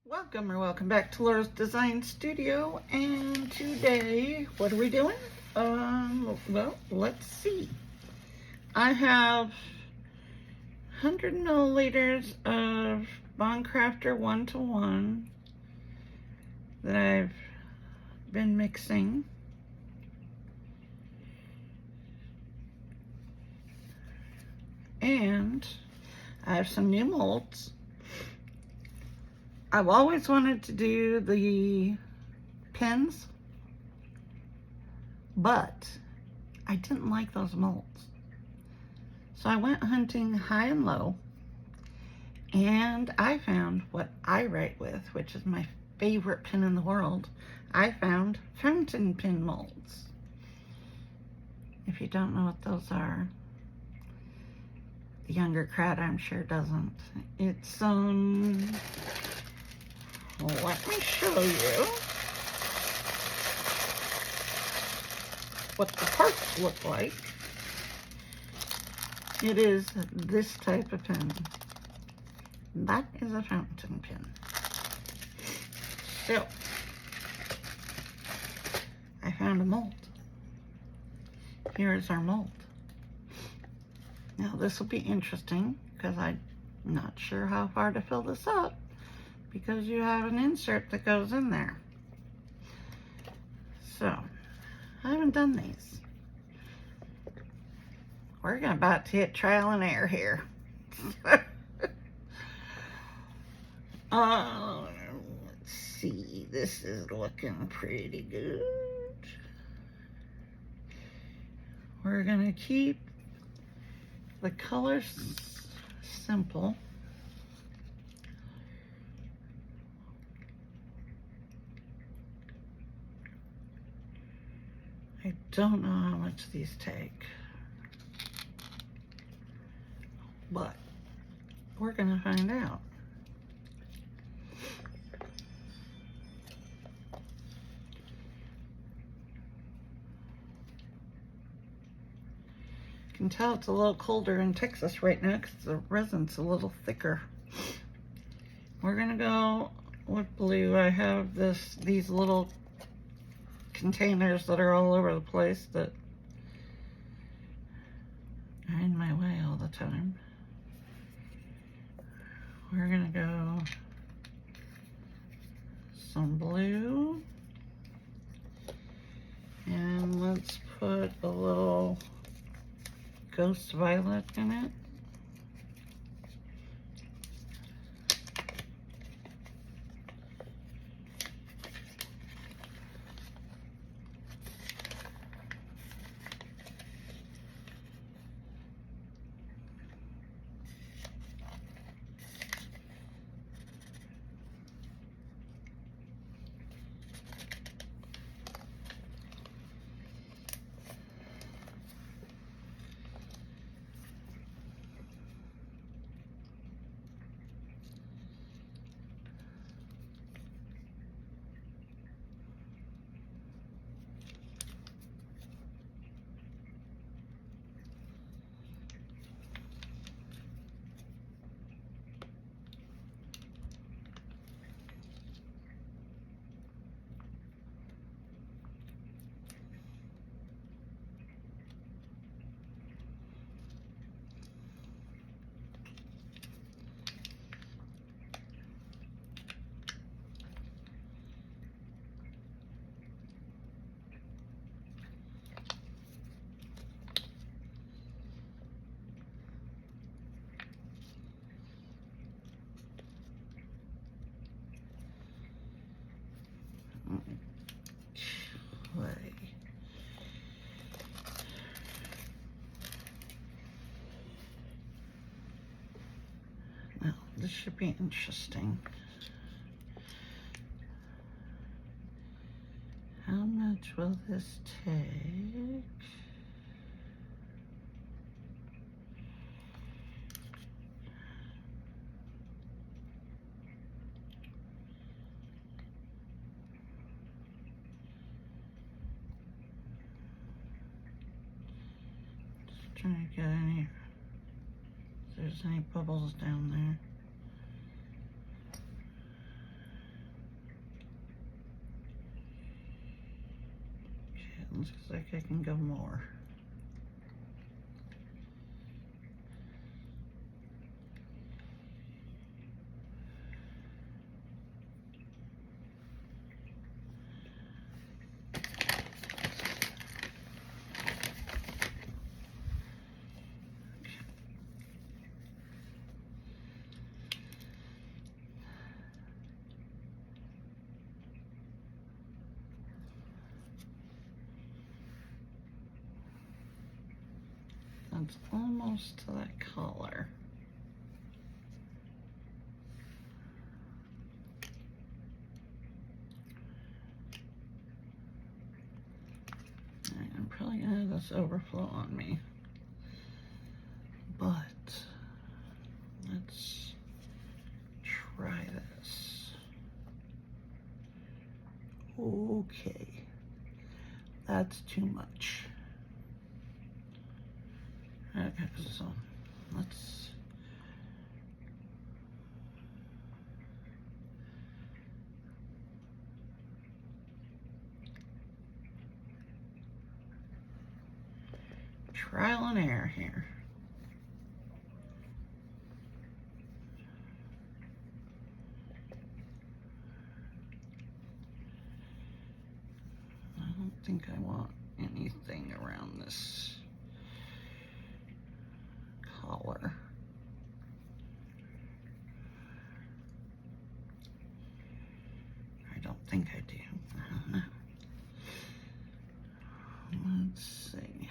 Welcome back to Laura's Design Studio. And today, what are we doing? Well, let's see. I have 100 milliliters of Bond Crafter 1-to-1 that I've been mixing. And I have some new molds. I've always wanted to do the pens, but I didn't like those molds. So I went hunting high and low, and I found what I write with, which is my favorite pen in the world. I found fountain pen molds. If you don't know what those are, the younger crowd I'm sure doesn't. It's let me show you what the parts look like. It is this type of pen. That is a fountain pen. So, I found a mold. Here is our mold. Now this will be interesting because I'm not sure how far to fill this up, because you have an insert that goes in there. So, I haven't done these. We're about to hit trial and error here. Let's see, this is looking pretty good. We're gonna keep the colors simple. I don't know how much these take, but we're gonna find out. You can tell it's a little colder in Texas right now because the resin's a little thicker. We're gonna go with blue. I have these little containers that are all over the place that are in my way all the time. We're gonna go some blue, and let's put a little ghost violet in it. Now, this should be interesting. How much will this take? Trying to get any, if there's any bubbles down there. Looks like I can go more. It's almost to that color. I'm probably gonna have this overflow on me, but let's try this. Okay, that's too much. Okay, so let's trial and error here. I don't think I want anything around this collar. I don't think I do. I don't know. Let's see.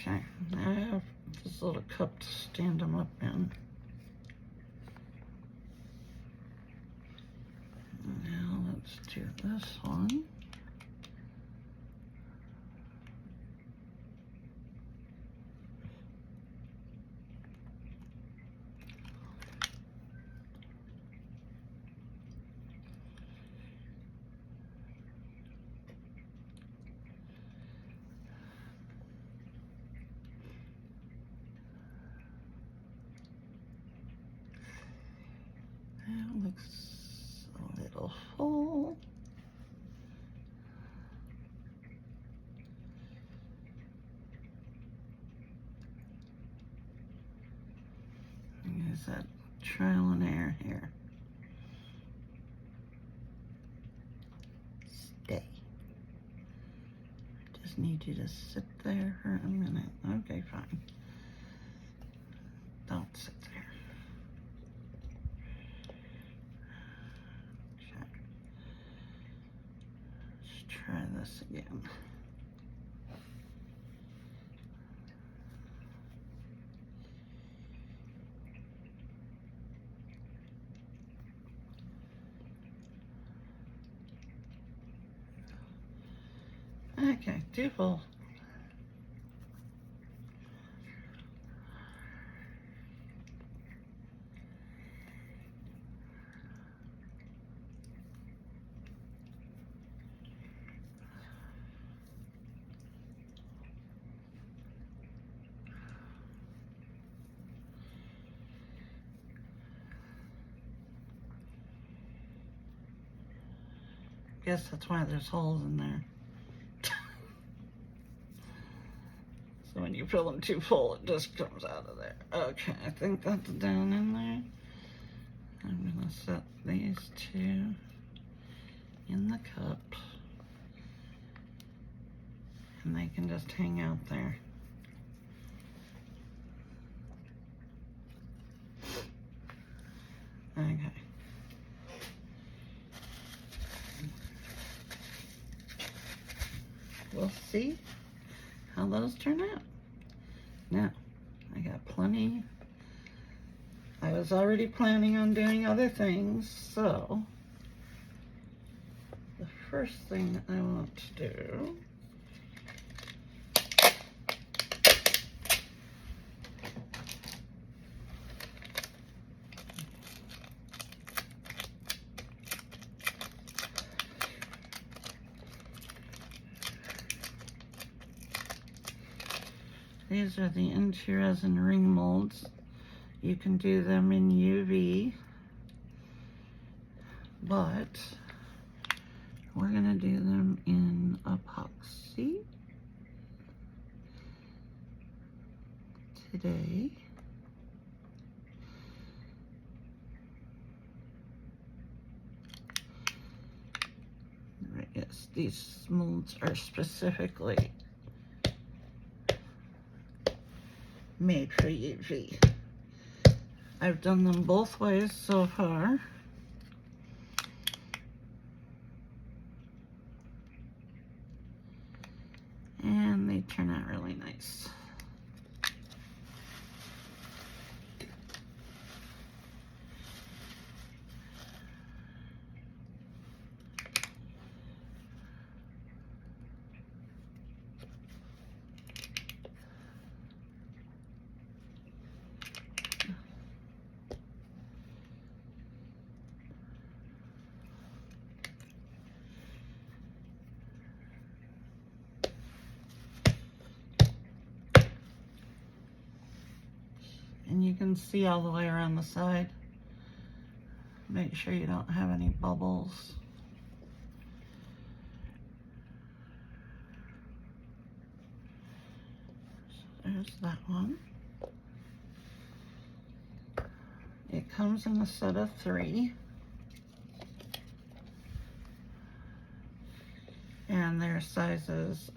Okay, I have this little cup to stand them up in. Now let's do this one. That looks a little full. Use that trial and error here. Stay. I just need you to sit there for a minute. Okay, fine. Don't sit there. Okay. Let's try this again. Okay, too full. Guess that's why there's holes in there. So when you fill them too full, it just comes out of there. Okay, I think that's down in there. I'm gonna set these two in the cup, and they can just hang out there. Okay. We'll see how those turn out. Now, I got plenty. I was already planning on doing other things, so the first thing I want to do These are the INTORESIN ring molds. You can do them in UV, but we're gonna do them in epoxy today. Yes, these molds are specifically made for UV. I've done them both ways so far. And they turn out really nice. And you can see all the way around the side. Make sure you don't have any bubbles. So there's that one. It comes in a set of 3. And their sizes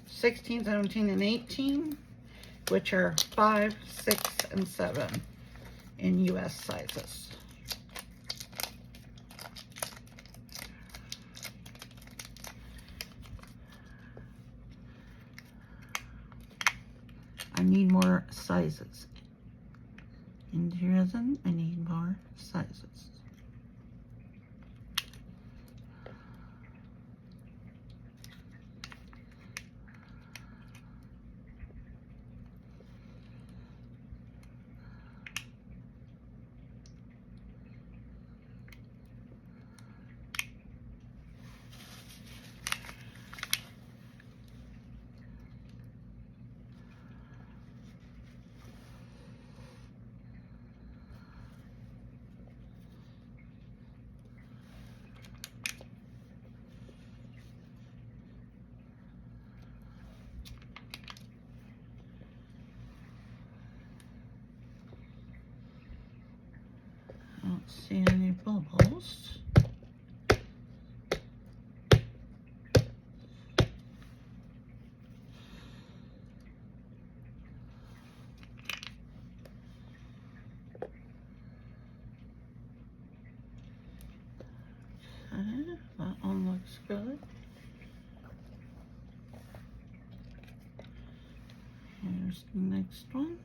16, 17, and 18, which are 5, 6, and 7 in US sizes. I need more sizes. INTORESIN, I need more sizes. I don't see any bubbles. Okay, that one looks good. Here's the next one.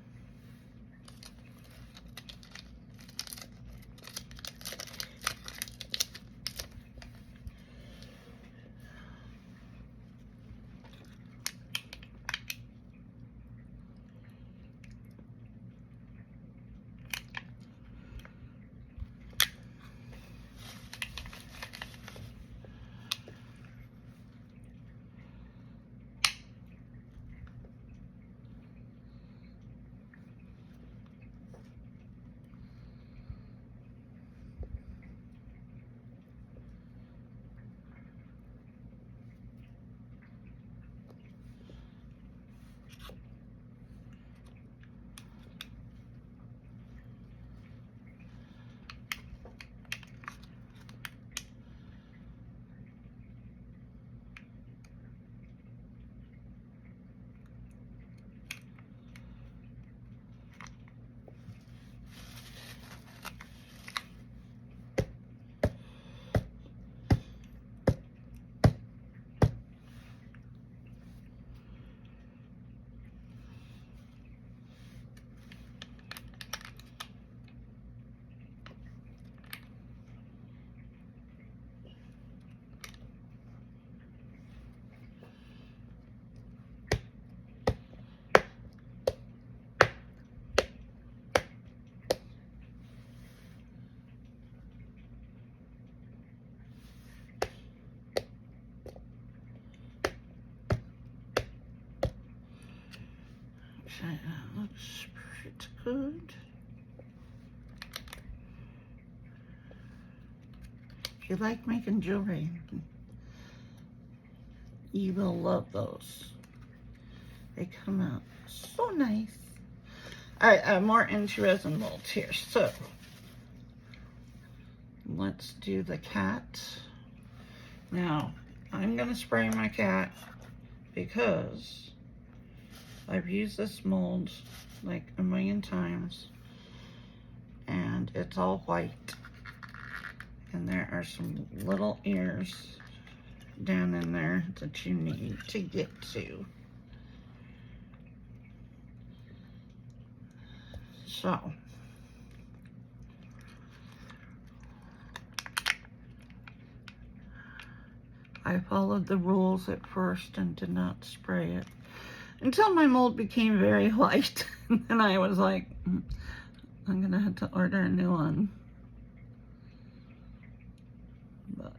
That looks pretty good. If you like making jewelry, you will love those. They come out so nice. All right, more INTORESIN molds here. So let's do the cat. Now, I'm gonna spray my cat because I've used this mold like a million times and it's all white. And there are some little ears down in there that you need to get to. So, I followed the rules at first and did not spray it until my mold became very white. And then I was like, I'm gonna have to order a new one. But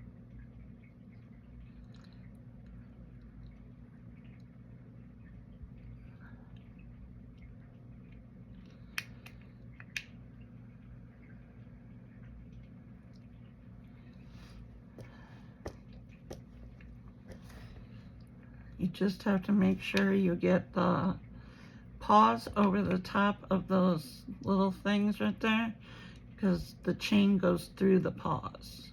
you just have to make sure you get the paws over the top of those little things right there, because the chain goes through the paws.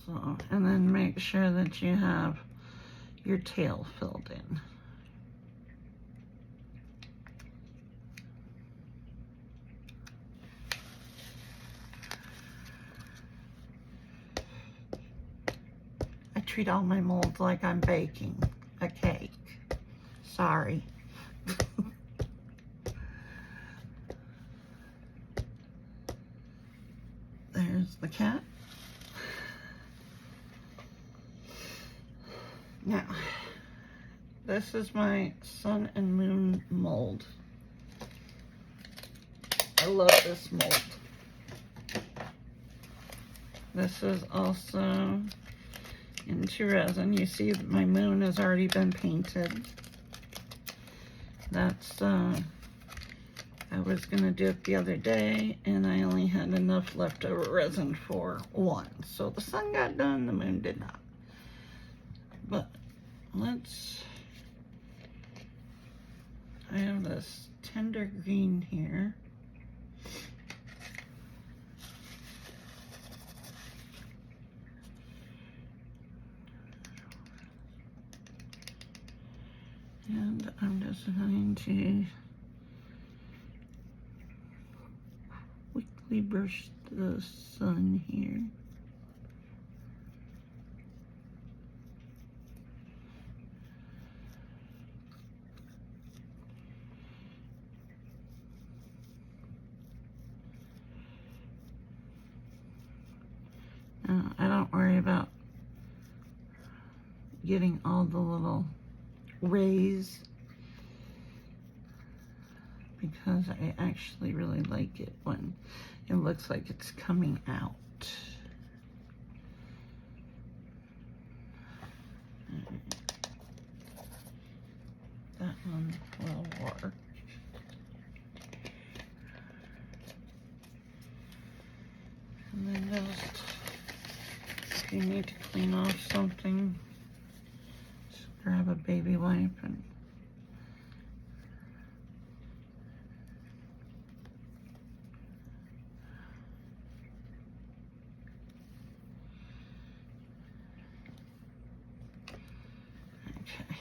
So, and then make sure that you have your tail filled in. I treat all my molds like I'm baking a cake. Sorry. There's the cat. Now, this is my sun and moon mold. I love this mold. This is also INTORESIN. You see that my moon has already been painted. That's, I was gonna do it the other day and I only had enough leftover resin for one. So the sun got done, the moon did not. But I have this tender green here. And I'm just going to quickly brush the sun here. I don't worry about getting all the little rays because I actually really like it when it looks like it's coming out. That one will work. And then just, if you need to clean off something, just grab a baby wipe and okay.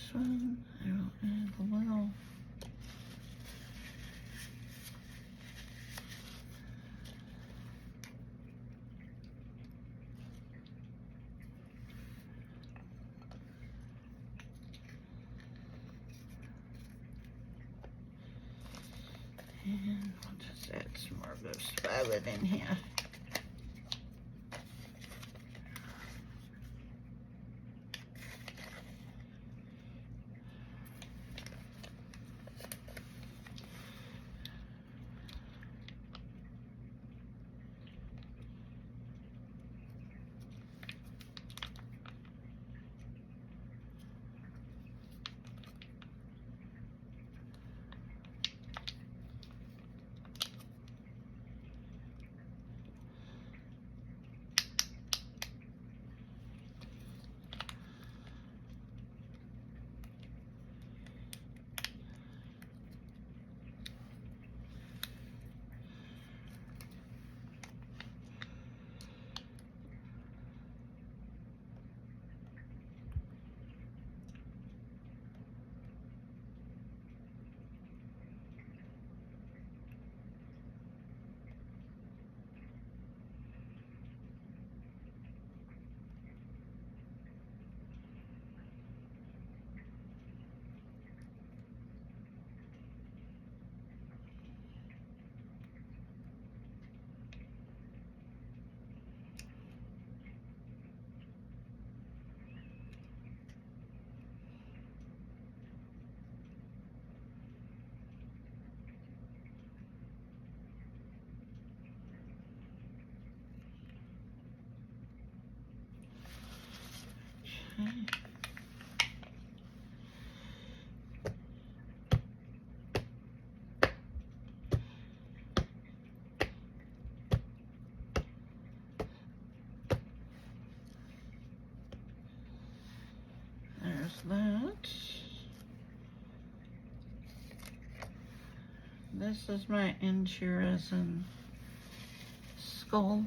this one, I will add a little and we'll just add some more of this violet in here. There's that. This is my INTORESIN skull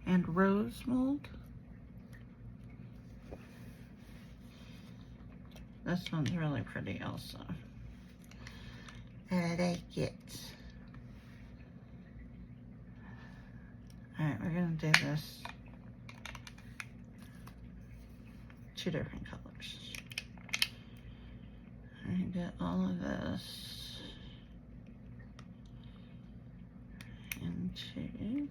and rose mold. This one's really pretty also. I like it. Alright, we're gonna do this two different colors. I get all of this into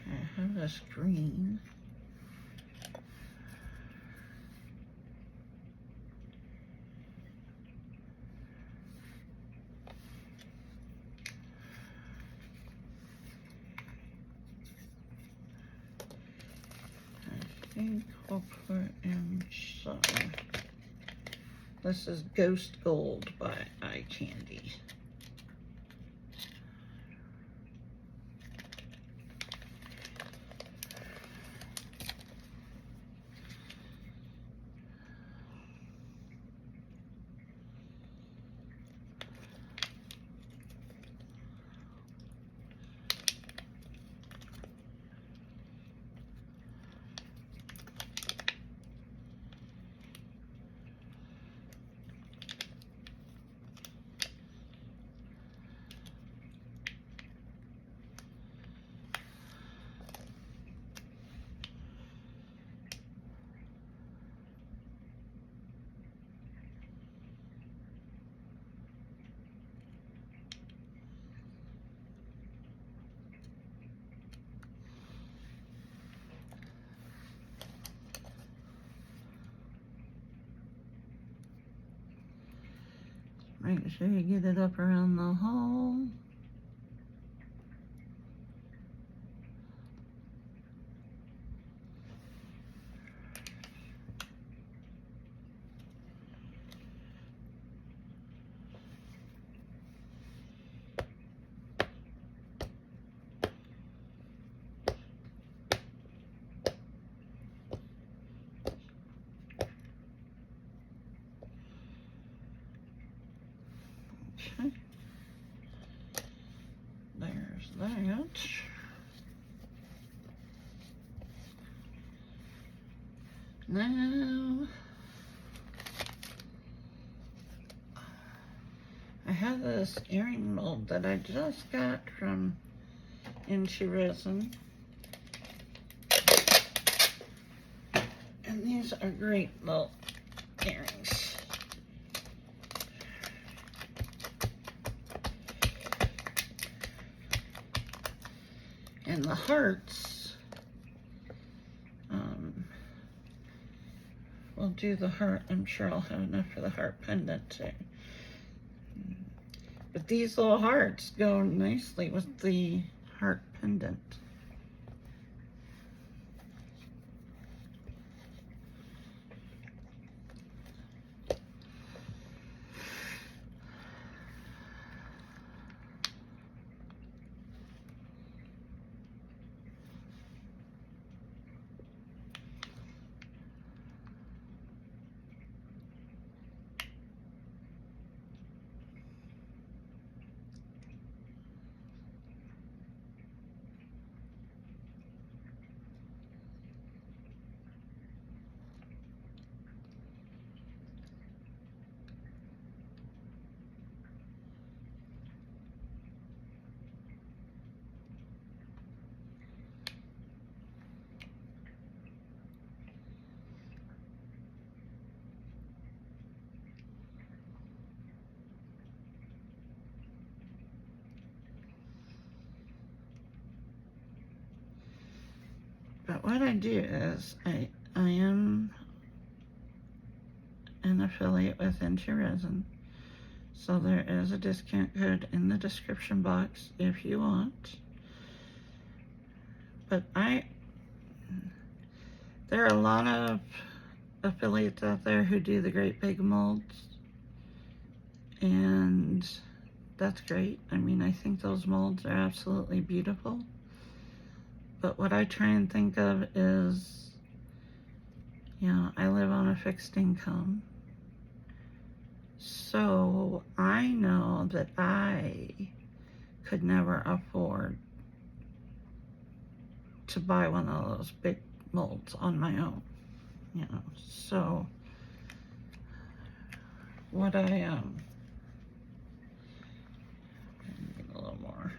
I have this green. I think I'll put in some. This is Ghost Gold by iCandy. Make sure you get it up around the hole. Okay. There's that. Now, I have this earring mold that I just got from INTORESIN. And these are great little earrings. And the hearts, we'll do the heart. I'm sure I'll have enough for the heart pendant too. But these little hearts go nicely with the heart pendant. But what I do is I am an affiliate with INTORESIN, so there is a discount code in the description box if you want. But there are a lot of affiliates out there who do the great big molds, and that's great. I mean, I think those molds are absolutely beautiful. But what I try and think of is, you know, I live on a fixed income. So I know that I could never afford to buy one of those big molds on my own, you know. So what I need a little more.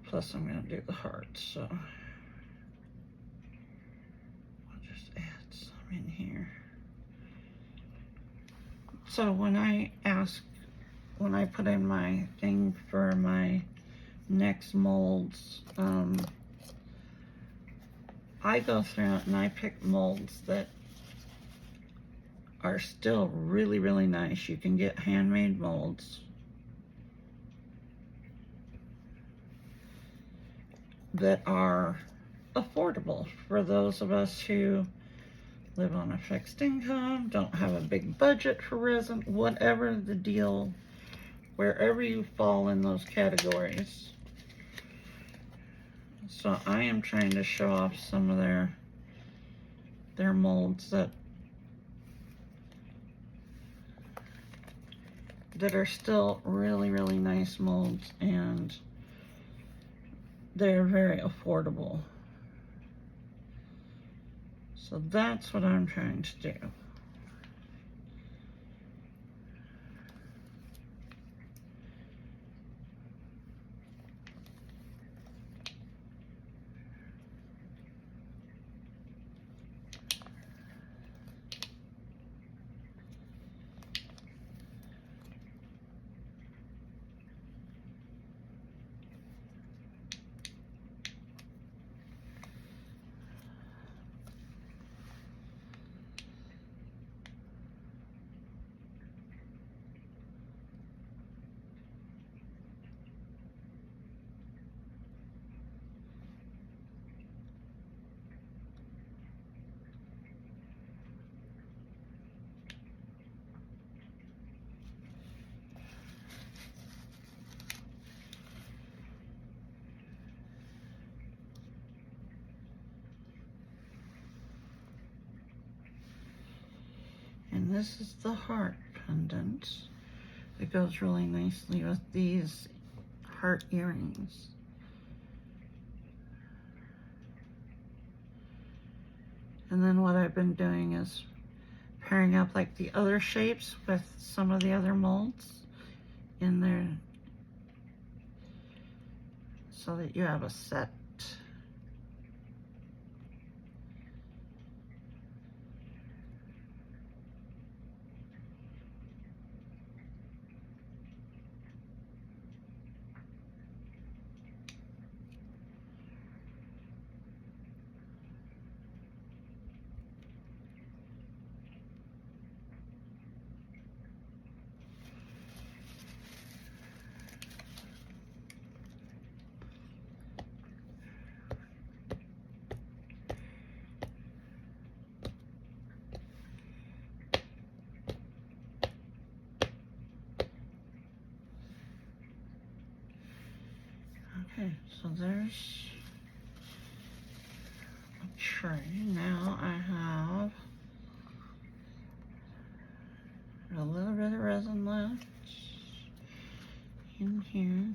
Plus I'm gonna do the hearts, so I'll just add some in here. So when I put in my thing for my next molds, I go through it and I pick molds that are still really, really nice. You can get handmade molds that are affordable for those of us who live on a fixed income, don't have a big budget for resin, whatever the deal, wherever you fall in those categories. So I am trying to show off some of their molds that are still really, really nice molds, and they're very affordable. So that's what I'm trying to do. And this is the heart pendant. It goes really nicely with these heart earrings. And then what I've been doing is pairing up like the other shapes with some of the other molds in there so that you have a set. Okay, so there's a tray. Now I have a little bit of resin left in here.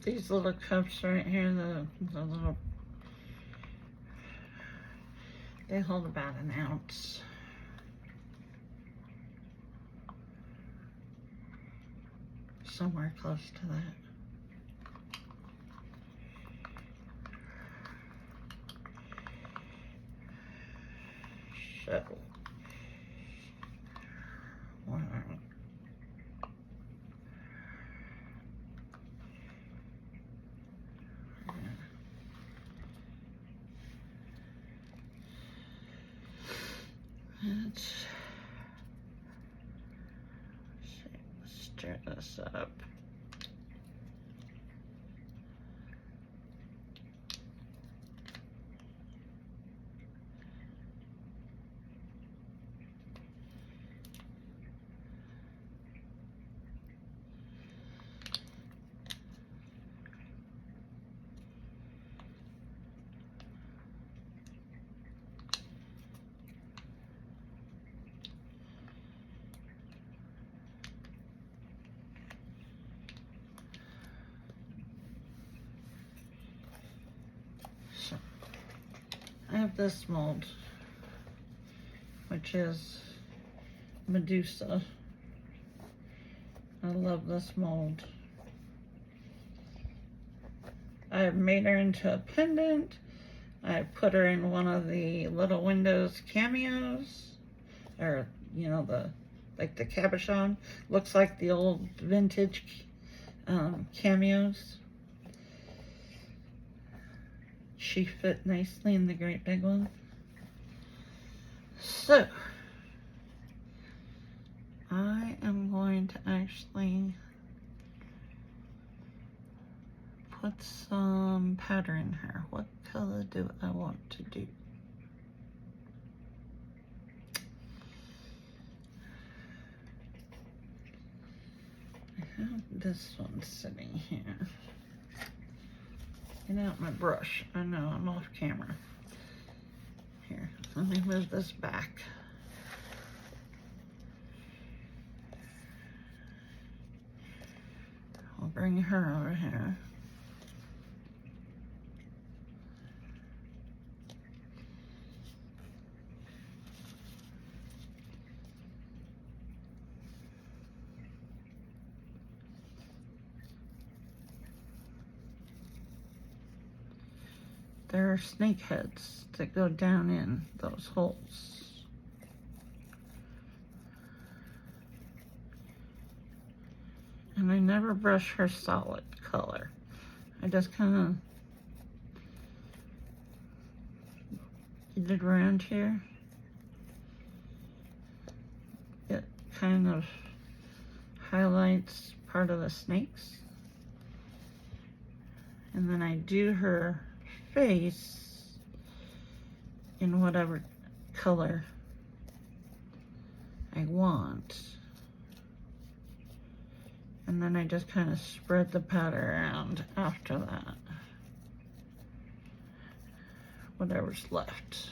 These little cups right here, the little, they hold about an ounce. Somewhere close to that. So, let's stir this up. So, I have this mold, which is Medusa. I love this mold. I've made her into a pendant. I put her in one of the little windows cameos, or you know, like the cabochon. Looks like the old vintage cameos. She fit nicely in the great big one. So I am going to actually put some powder in her. What color do I want to do? I have this one sitting here. Get out my brush. I know I'm off camera. Here, let me move this back. I'll bring her over here. there are snake heads that go down in those holes. And I never brush her solid color. I just kind of get it around here. It kind of highlights part of the snakes. And then I do her face in whatever color I want. And then I just kind of spread the powder around after that. Whatever's left.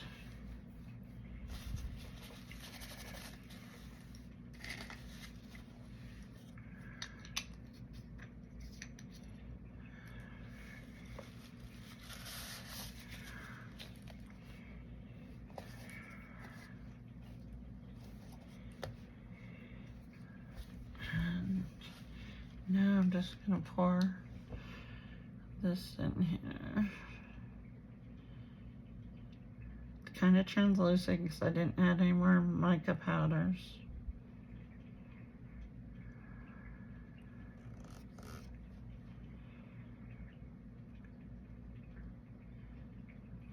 Now I'm just gonna pour this in here. It's kind of translucent because I didn't add any more mica powders.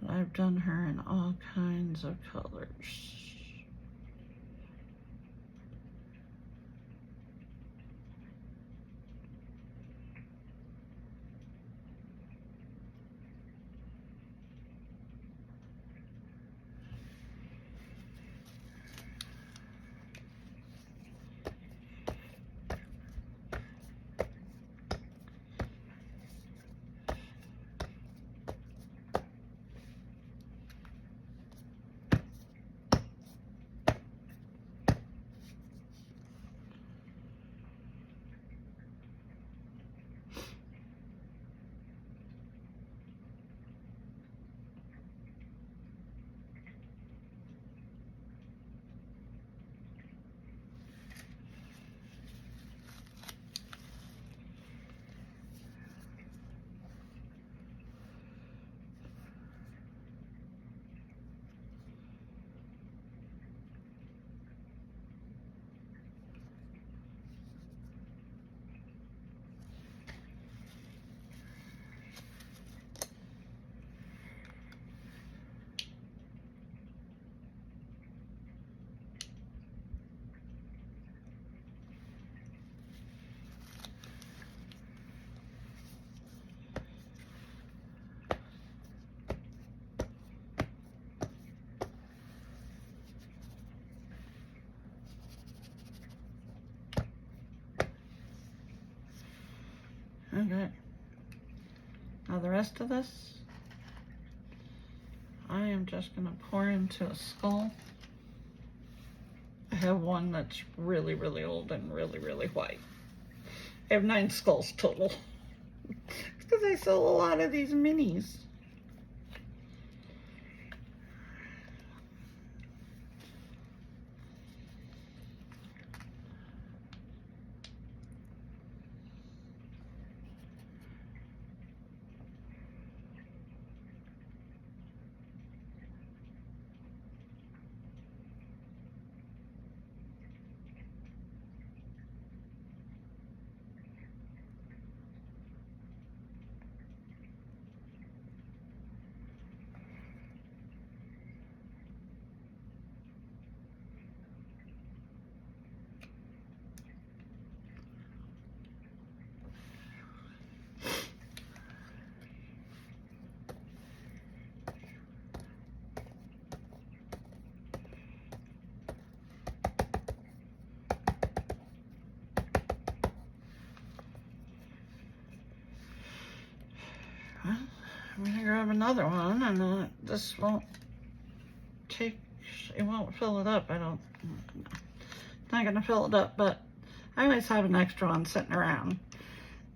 I've done her in all kinds of colors. Okay. Now the rest of this, I am just gonna pour into a skull. I have one that's really, really old and really, really white. I have 9 skulls total. It's because I sell a lot of these minis. I'm gonna grab another one, and this won't take, it won't fill it up. It's not gonna fill it up, but I always have an extra one sitting around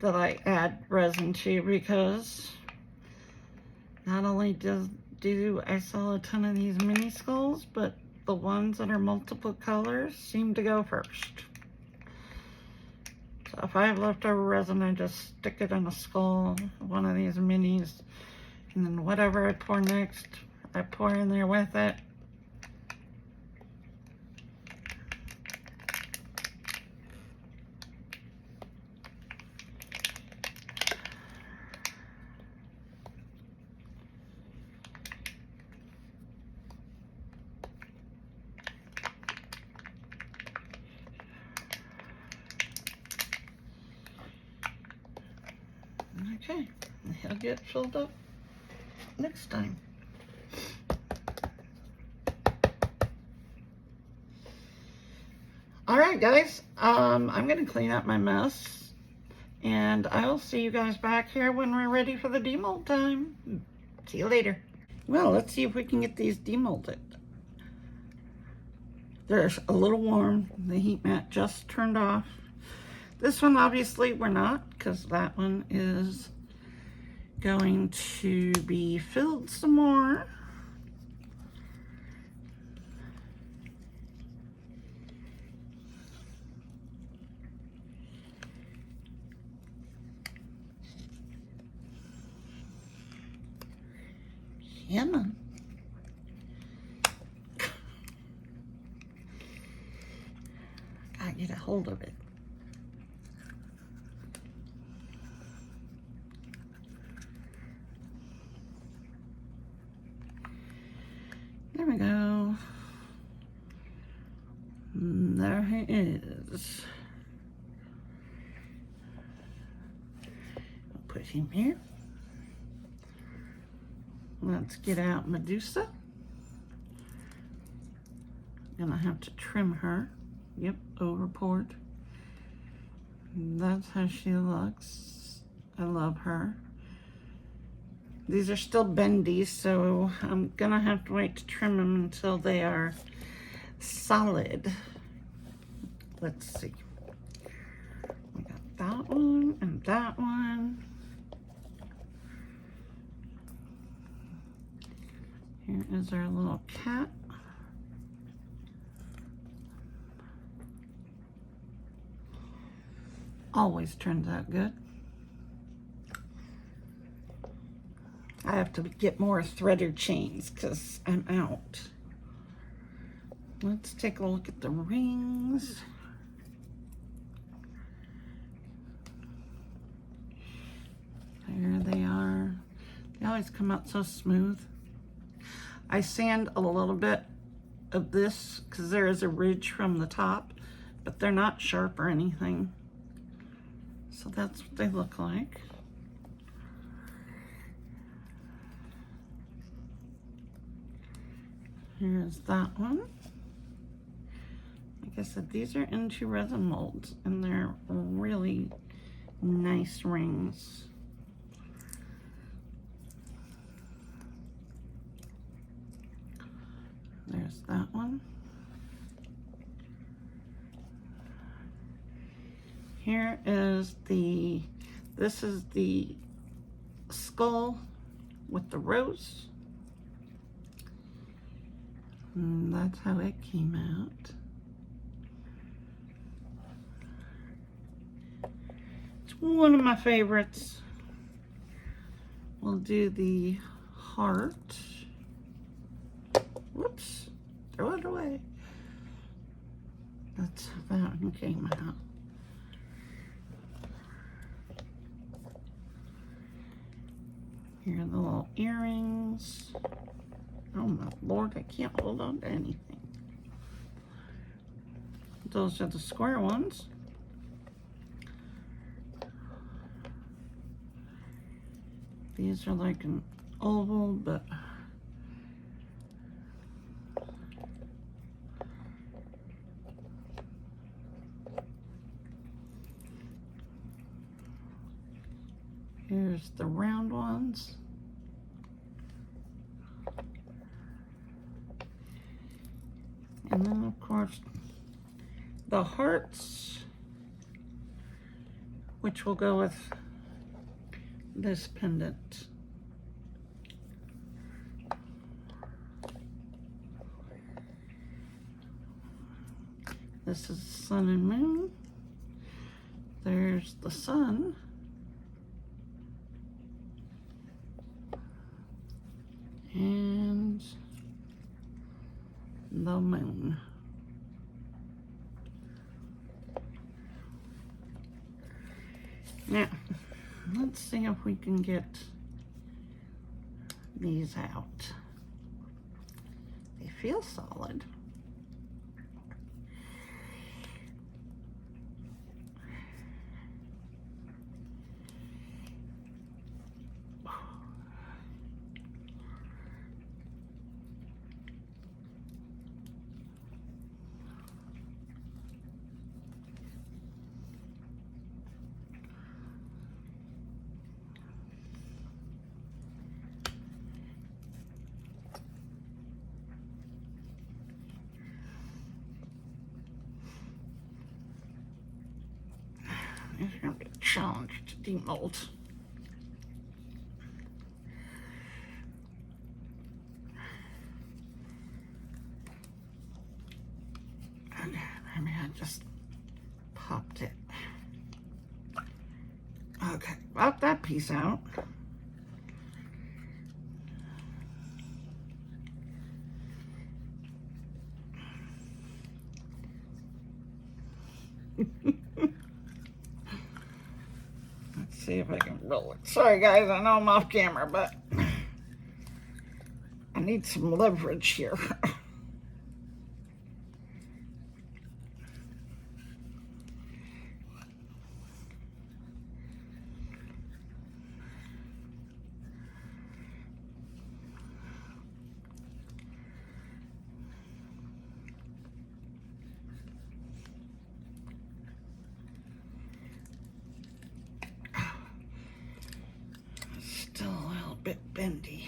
that I add resin to, because not only do I sell a ton of these mini skulls, but the ones that are multiple colors seem to go first. So if I have leftover resin, I just stick it in a skull, one of these minis, And then whatever I pour next, I pour in there with it. Okay, he'll get filled up next time. All right, guys, I'm gonna clean up my mess, and I'll see you guys back here when we're ready for the demold time. See you later. Well, let's see if we can get these demolded. They're a little warm. The heat mat just turned off. This one, obviously, we're not, because that one is going to be filled some more. Yeah, man. Gotta get a hold of it. There we go. There he is. I'll put him here. Let's get out Medusa. Gonna have to trim her. Yep, over poured. That's how she looks. I love her. These are still bendy, so I'm gonna have to wait to trim them until they are solid. Let's see. We got that one and that one. Here is our little cat. Always turns out good. I have to get more threader chains because I'm out. Let's take a look at the rings. There they are. They always come out so smooth. I sand a little bit of this because there is a ridge from the top, but they're not sharp or anything. So that's what they look like. Here's that one. Like I said, these are into resin molds, and they're really nice rings. There's that one. Here is this is the skull with the rose. And that's how it came out. It's one of my favorites. We'll do the heart. Whoops, throw it away. That's how that one came out. Here are the little earrings. Oh my Lord, I can't hold on to anything. Those are the square ones. These are like an oval, but here's the round ones. And then, of course, the hearts, which will go with this pendant. This is sun and moon. There's the sun. and the moon. Now, let's see if we can get these out. They feel solid. It's going to be a challenge to demold. Okay, maybe I just popped it. Okay, got that piece out. Let's see if I can roll it. Sorry guys, I know I'm off camera, but I need some leverage here. Still a little bit bendy.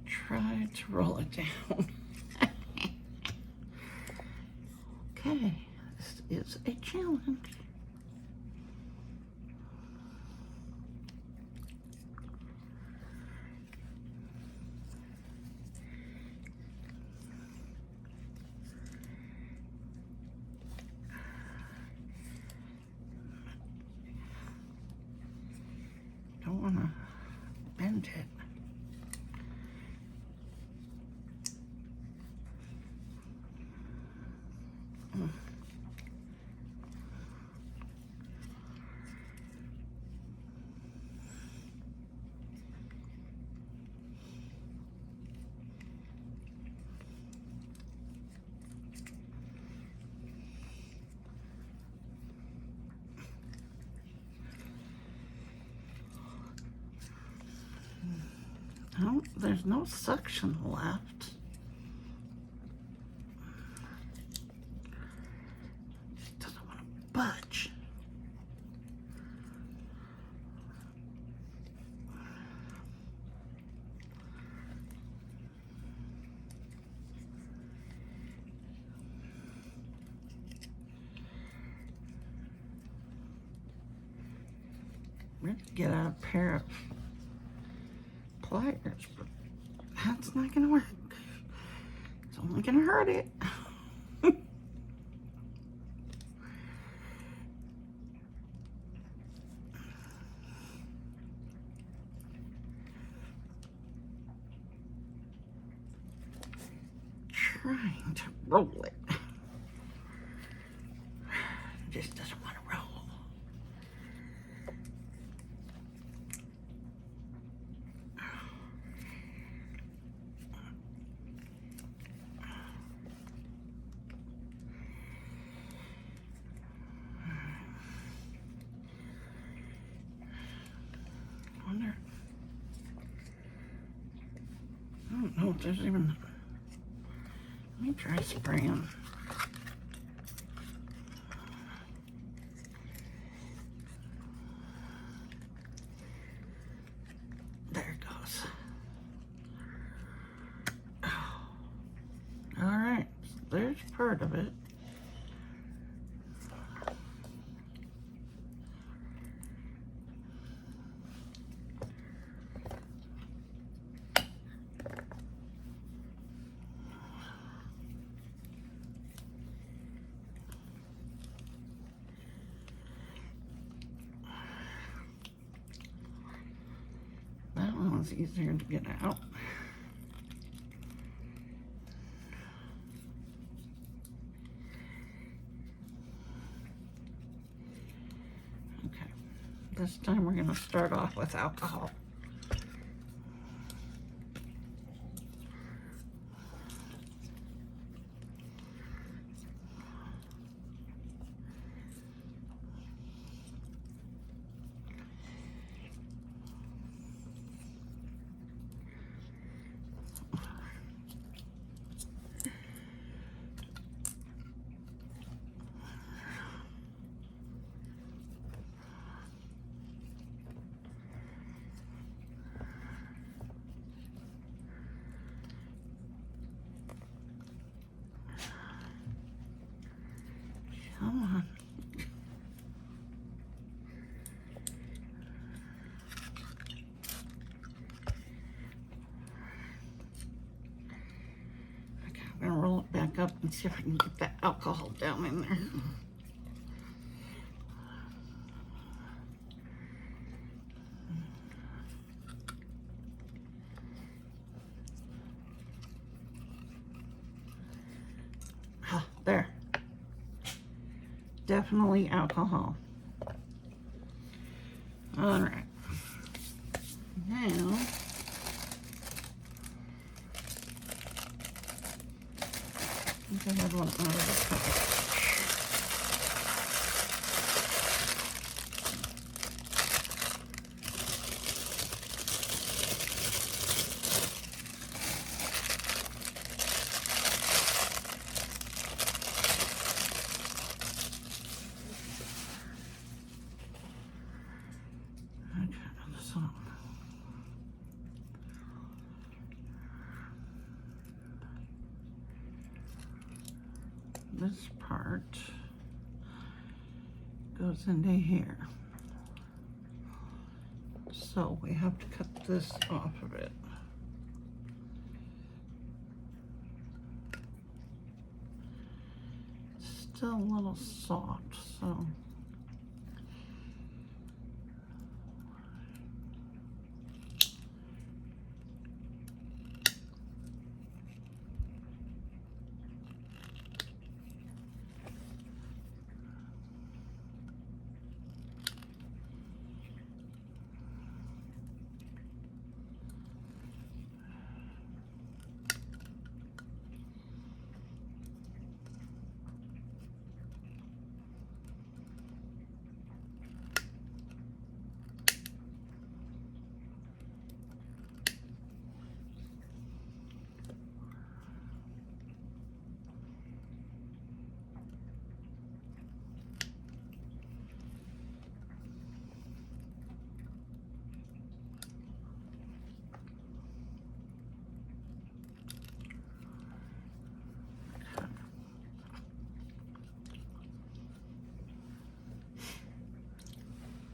Try to roll it down. Okay, this is a challenge. Don't want to bend it. No, there's no suction left. Just doesn't want to budge. We're gonna get out a pair of pliers, but that's not gonna work. It's only gonna hurt it. Trying to roll it. It just doesn't want to roll. I don't know if there's even. Let me try spraying. There it goes. All right, so there's part of it. one was easier to get out. Okay, this time we're going to start off with alcohol. Come on. Okay, I'm gonna roll it back up and see if I can get that alcohol down in there. Ah, there. Definitely alcohol. All right. Now, I think I had one out of the cup. This part goes into here. So we have to cut this off of it. It's still a little soft, so.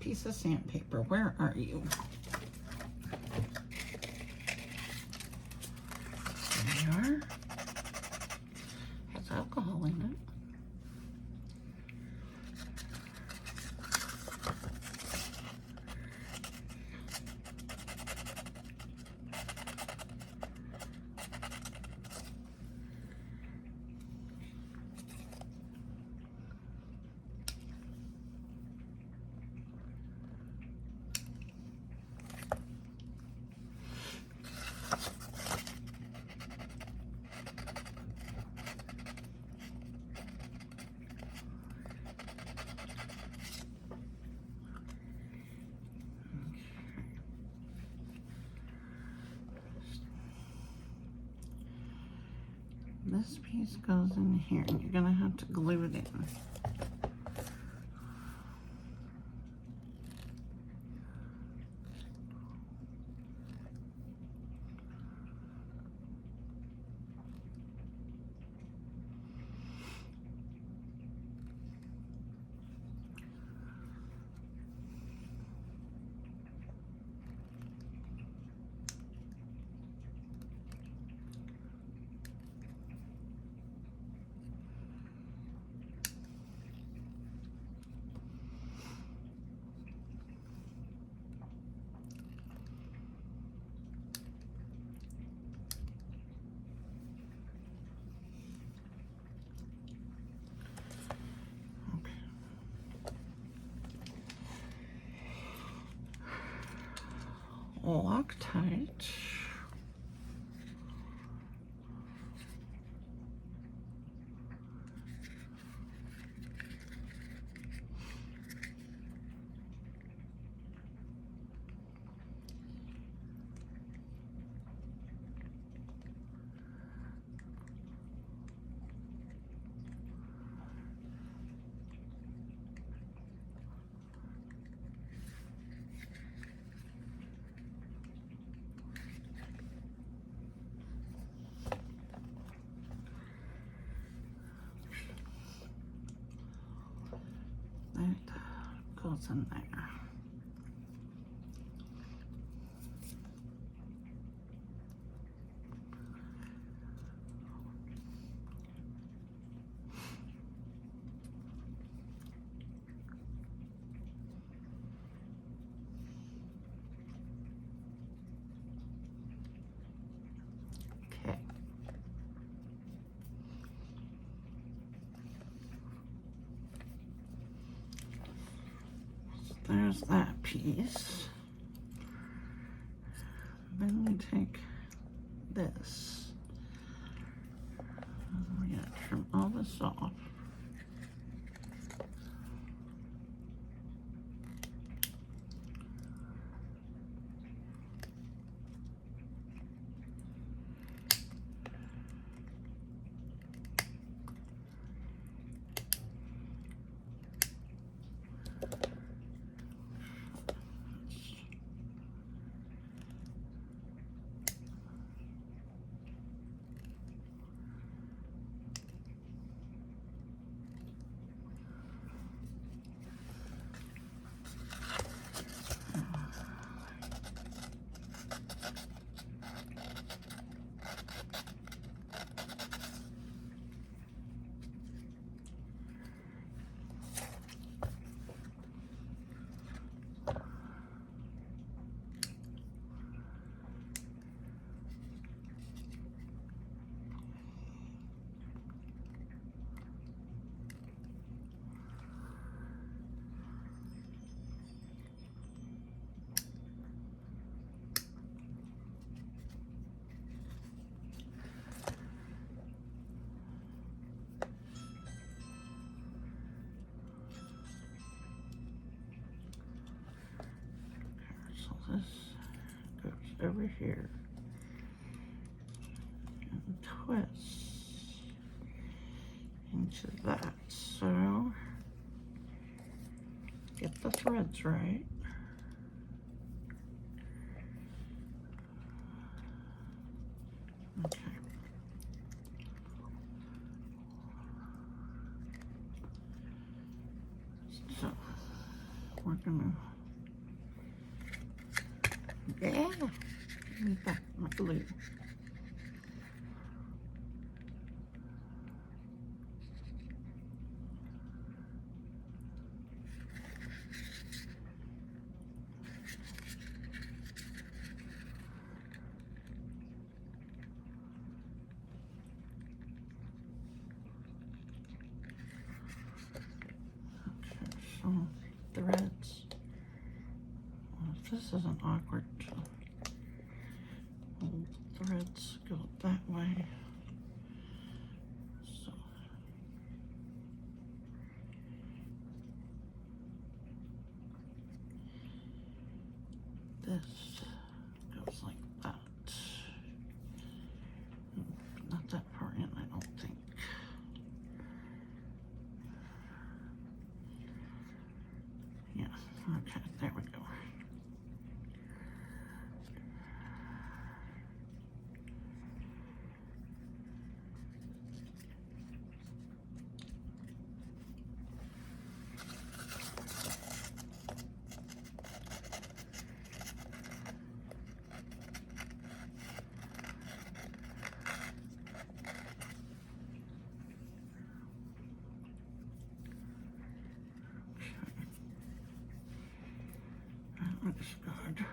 Piece of sandpaper, where are you? There you are. Has alcohol in it. This piece goes in here, and you're gonna have to glue it in. Loctite. That goes in there. Okay. There's that piece. Then we take this. We gotta trim all this off. This goes over here and twists into that. So get the threads right. Okay. So we're gonna need back my glue. Okay, so threads. Well, if this isn't awkward, threads go that way. So this goes like that. Not that far in, I don't think. Yeah, okay, there we go. That looks good.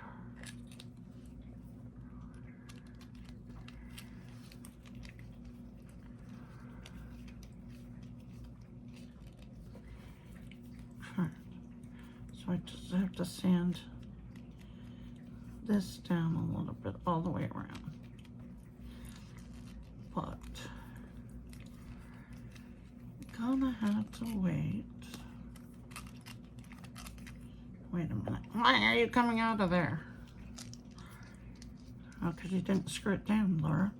Okay. So I just have to sand this down a little bit all the way around. But gonna have to wait. Wait a minute. Why are you coming out of there? Oh, because you didn't screw it down, Laura.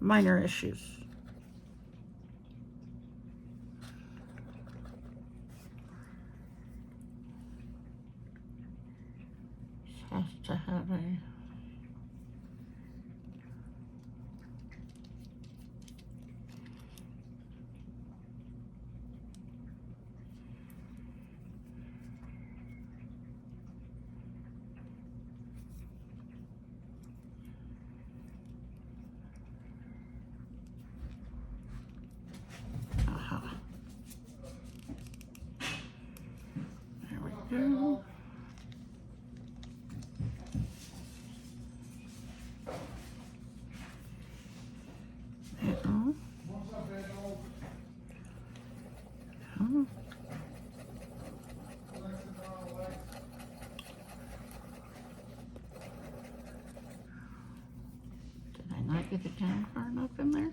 Minor issues. Just has to have a go. Did I not get it down far enough in there?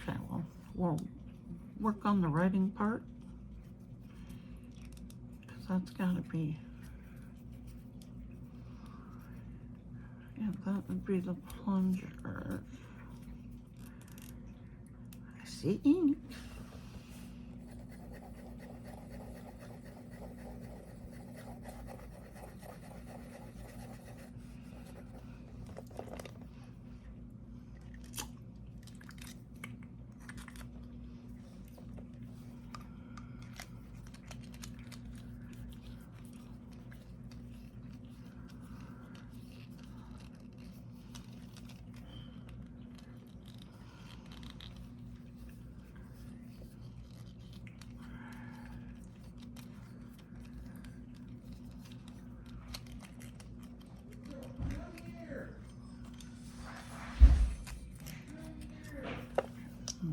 Okay, well, we'll work on the writing part, because that's got to be, yeah, that would be the plunger. I see ink.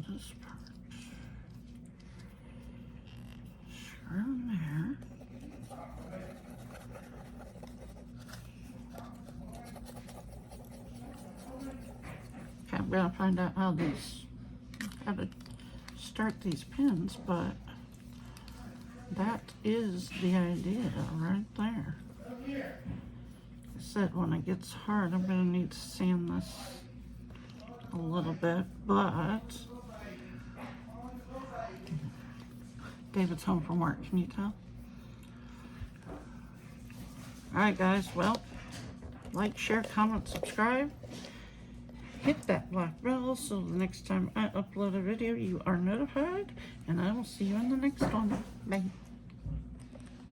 This part. Screw in there. Okay, I'm gonna find out how to start these pins, but that is the idea right there. I said when it gets hard, I'm gonna need to sand this a little bit, but David's home from work, can you tell? Alright guys, well, like, share, comment, subscribe. Hit that black bell so the next time I upload a video you are notified, and I will see you in the next one. Bye.